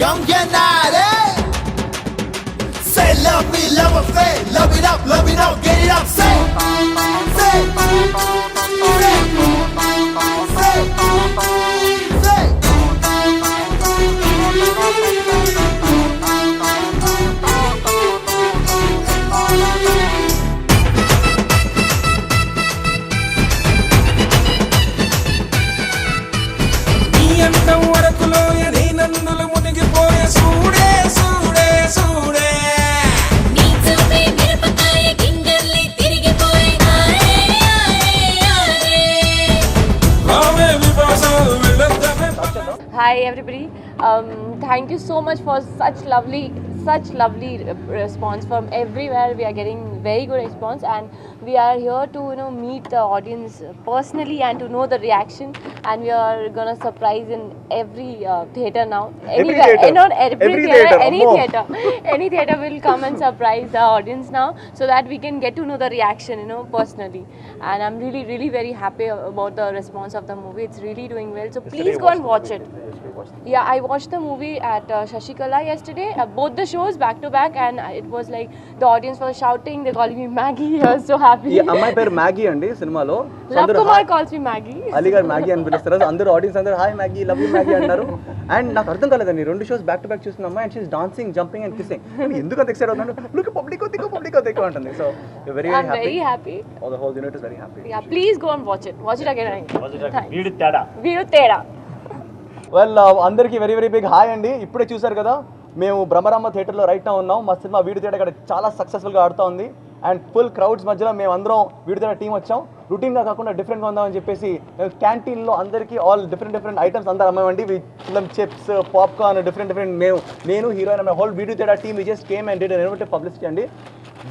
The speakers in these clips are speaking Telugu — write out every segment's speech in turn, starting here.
Come get naughty. Say love me, love affair. Love it up, get it up. Say, say, say, say. Hi everybody. Thank you so much for such lovely response from everywhere. We are getting very good response, and we are here to meet the audience personally and to know the reaction. And we are gonna surprise in every theater now. Anywhere, not every theater, any theater will come and surprise the audience now, so that we can get to know the reaction, personally. And I'm really very happy about the response of the movie. It's really doing well. So please go and watch it. Yeah, I watched the movie at Shashikala yesterday, both the shows back to back, and it was like the audience was shouting, they calling me Maggie. I was so happy. Yeah, అమ్మాయి పేరు మ్యాగీ అండి సినిమాలో. Love Kumar calls me Maggie. Ali గారు మ్యాగీ అని పిలుస్తారు. అందరూ ఆడియన్స్ అందరూ hi Maggi, love you Maggi అన్నారు. అండ్ నాకు అర్థం కాలేదండి, రెండు షోస్ బ్యాక్ టు బ్యాక్ చూసిన అమ్మాయి and she's dancing, jumping and kissing. ఎందుకు అంత ఎక్సైట్ అవుతున్నాను? లుక్ పబ్లిక్ అంటుంది. So very very happy. All the whole unit is very happy. Yeah, please go and watch it. Watch it again. వీడు తేడా. వెల్ అందరికీ వెరీ బిగ్ హాయ్ అండి. ఇప్పుడే చూసారు కదా, మేము బ్రహ్మరామ థియేటర్లో రైట్ నా ఉన్నాం. మా సినిమా వీడి తేడా ఇక్కడ చాలా సక్సెస్ఫుల్గా ఆడుతూ ఉంది. అండ్ ఫుల్ క్రౌడ్స్ మధ్యలో మేము అందరం వీడి తేడా టీం వచ్చాం. రొటీన్గా కాకుండా డిఫరెంట్గా ఉందామని చెప్పేసి క్యాంటీన్లో అందరికీ ఆల్ డిఫరెంట్ ఐటమ్స్ అందరూ అమ్మామండి. ఫిల్మ్ చిప్స్, పాప్కార్న్, డిఫరెంట్ నేను heroine whole Veedi Theda team we just came and did an publicity అండి.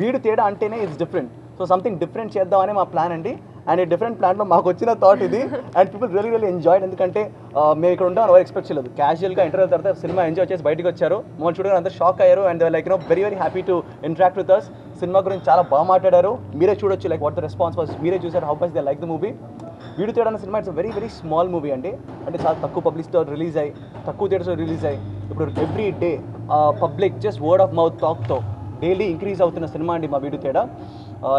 వీడి తేడా అంటేనే it's different. So something different చేద్దామని మా ప్లాన్ అండి. అండ్ ఈ డిఫరెంట్ ప్లాన్లో మాకు వచ్చిన థాట్ ఇది. And people really enjoyed. ఎందుకంటే మేము ఇక్కడ ఉంటాం ఎవరు ఎక్స్పెక్ట్ చేయలేదు. క్యాజువల్గా ఇంటర్వ్యూ తర్వాత సినిమా ఎంజాయ్ చేసి బయటకు వచ్చారు. మమ్మల్ని చూడగానే అందరూ షాక్ అయ్యారు. And like very happy to interact with us. సినిమా గురించి చాలా బాగా మాట్లాడారు. మీరే చూడొచ్చు like what the response was. మీరే చూసారు how much they like the movie. Veedi Theda అనే సినిమా ఇట్స్ వెరీ స్మాల్ మూవీ అండి. అంటే చాలా తక్కువ పబ్లిసిటీతో రిలీజ్ అయ్యి, తక్కువ థియేటర్స్లో రిలీజ్ అయ్యి, ఇప్పుడు every day public just word of mouth టాక్తో డైలీ ఇంక్రీజ్ అవుతున్న సినిమా అండి మా వీడి తేడా.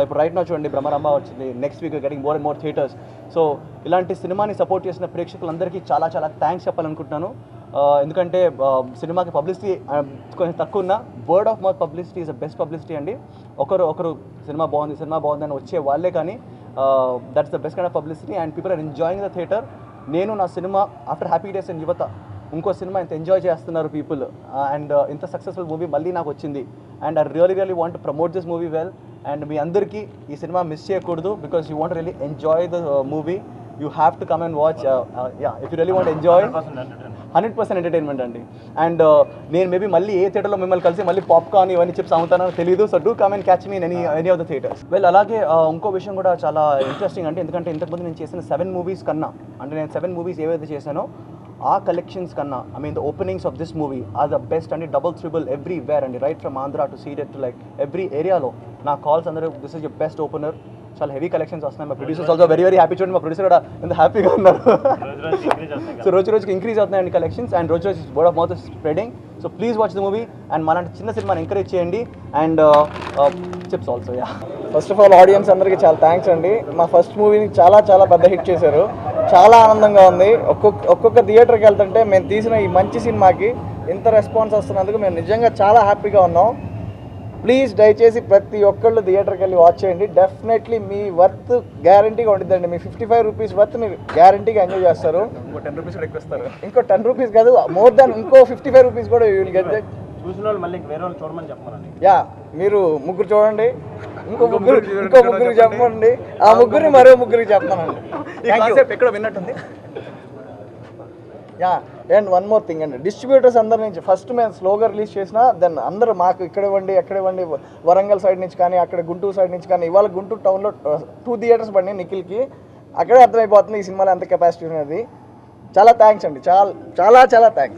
ఇప్పుడు రైట్ నా చూడండి బ్రహ్మరాంబ వచ్చింది, next week getting more and more theatres. So ఇలాంటి సినిమాని సపోర్ట్ చేసిన ప్రేక్షకులందరికీ చాలా థ్యాంక్స్ చెప్పాలనుకుంటున్నాను. ఎందుకంటే సినిమాకి పబ్లిసిటీ కొంచెం తక్కువ ఉన్న word of mouth publicity is the best publicity అండి. ఒకరు సినిమా బాగుందని వచ్చే వాళ్ళే కానీ that's the best kind of publicity. And people are enjoying the theatre. నేను నా సినిమా after Happy Days and Yuvatha ఇంకో సినిమా ఇంత ఎంజాయ్ చేస్తున్నారు పీపుల్. అండ్ ఇంత సక్సెస్ఫుల్ మూవీ మళ్ళీ నాకు వచ్చింది. And I really want to promote this movie well. And మీ అందరికీ ఈ సినిమా మిస్ చేయకూడదు. Because you want really enjoy the movie. You have to come and watch. If you really want enjoy 100% entertainment అండి. అండ్ నేను మేబీ మళ్ళీ ఏ థియేటర్లో మిమ్మల్ని కలిసి మళ్ళీ పాప్కార్న్ ఇవన్నీ చిప్స్ అమ్ముతానో తెలియదు. So do come and catch me in any of the theatres. Well అలాగే ఇంకో విషయం కూడా చాలా ఇంట్రెస్టింగ్ అండి. ఎందుకంటే ఇంతకుముందు నేను చేసిన 7 మూవీస్ కన్నా, అంటే నేను 7 మూవీస్ ఏవైతే చేశానో ఆ కలెక్షన్స్ కన్నా the openings of this movie are the best అండి. డబుల్ త్రిబుల్ ఎవ్రీవేర్ అండి. Right from Andhra to Ceded to like every ఏరియాలో నా కాల్స్ అందరూ this is your best opener. చాలా హెవీ కలెక్షన్స్ వస్తున్నాయి. మా ప్రొడ్యూసర్స్ ఆల్సో వెరీ హ్యాపీ. చూడండి మా ప్రొడ్యూసర్ కూడా ఎంత హ్యాపీగా ఉన్నారు. సో రోజుకి ఇంక్రీజ్ అవుతున్నాయండి కలెక్షన్స్. అండ్ రోజు word of mouth is spreading. So please watch the movie. And మనలాంటి చిన్న సినిమాని ఎంకరేజ్ చేయండి. And chips also. Yeah, first of all audience అందరికీ చాలా థ్యాంక్స్ అండి. మా ఫస్ట్ మూవీని చాలా పెద్ద హిట్ చేశారు. చాలా ఆనందంగా ఉంది. ఒక్కొక్క థియేటర్కి వెళ్తుంటే మేము తీసిన ఈ మంచి సినిమాకి ఇంత రెస్పాన్స్ వస్తున్నందుకు మేము నిజంగా చాలా హ్యాపీగా ఉన్నాం. ప్లీజ్ దయచేసి ప్రతి ఒక్కళ్ళు థియేటర్కి వెళ్ళి వాచ్ చేయండి. డెఫినెట్లీ మీ వర్త్ గ్యారంటీగా ఉంటుందండి. మీ 55 రూపీస్ వర్త్ మీరు గ్యారంటీగా ఎంజాయ్ చేస్తారు. ఇంకో 10 రూపీస్ ఎక్కువ ఇస్తారు. ఇంకో 10 రూపీస్ కాదు, మోర్ దాన్ ఇంకో 55 రూపీస్ కూడా యూ విల్ గెట్ దట్. చూసిన వాళ్ళు మళ్ళీ వేరే వాళ్ళు చూడమని చెప్పమనండి. యా, మీరు ముగ్గురు చూడండి, ఇంకో ముగ్గురు చెప్పండి, ఆ ముగ్గురిని మరో ముగ్గురికి చెప్పమనండి. ఎక్కడ విన్నట్టుంది. Yeah, and one more thing అండి, డిస్ట్రిబ్యూటర్స్ అందరి నుంచి ఫస్ట్ మేము స్లోగా రిలీజ్ చేసినా దెన్ అందరూ మాకు ఇక్కడ ఇవ్వండి వరంగల్ సైడ్ నుంచి కానీ అక్కడ గుంటూరు సైడ్ నుంచి కానీ. ఇవాళ గుంటూరు టౌన్లో 2 థియేటర్స్ పడినాయి నిఖిల్కి. అక్కడే అర్థమైపోతుంది ఈ సినిమాలో ఎంత కెపాసిటీ ఉన్నది. చాలా థ్యాంక్స్ అండి, చాలా థ్యాంక్స్.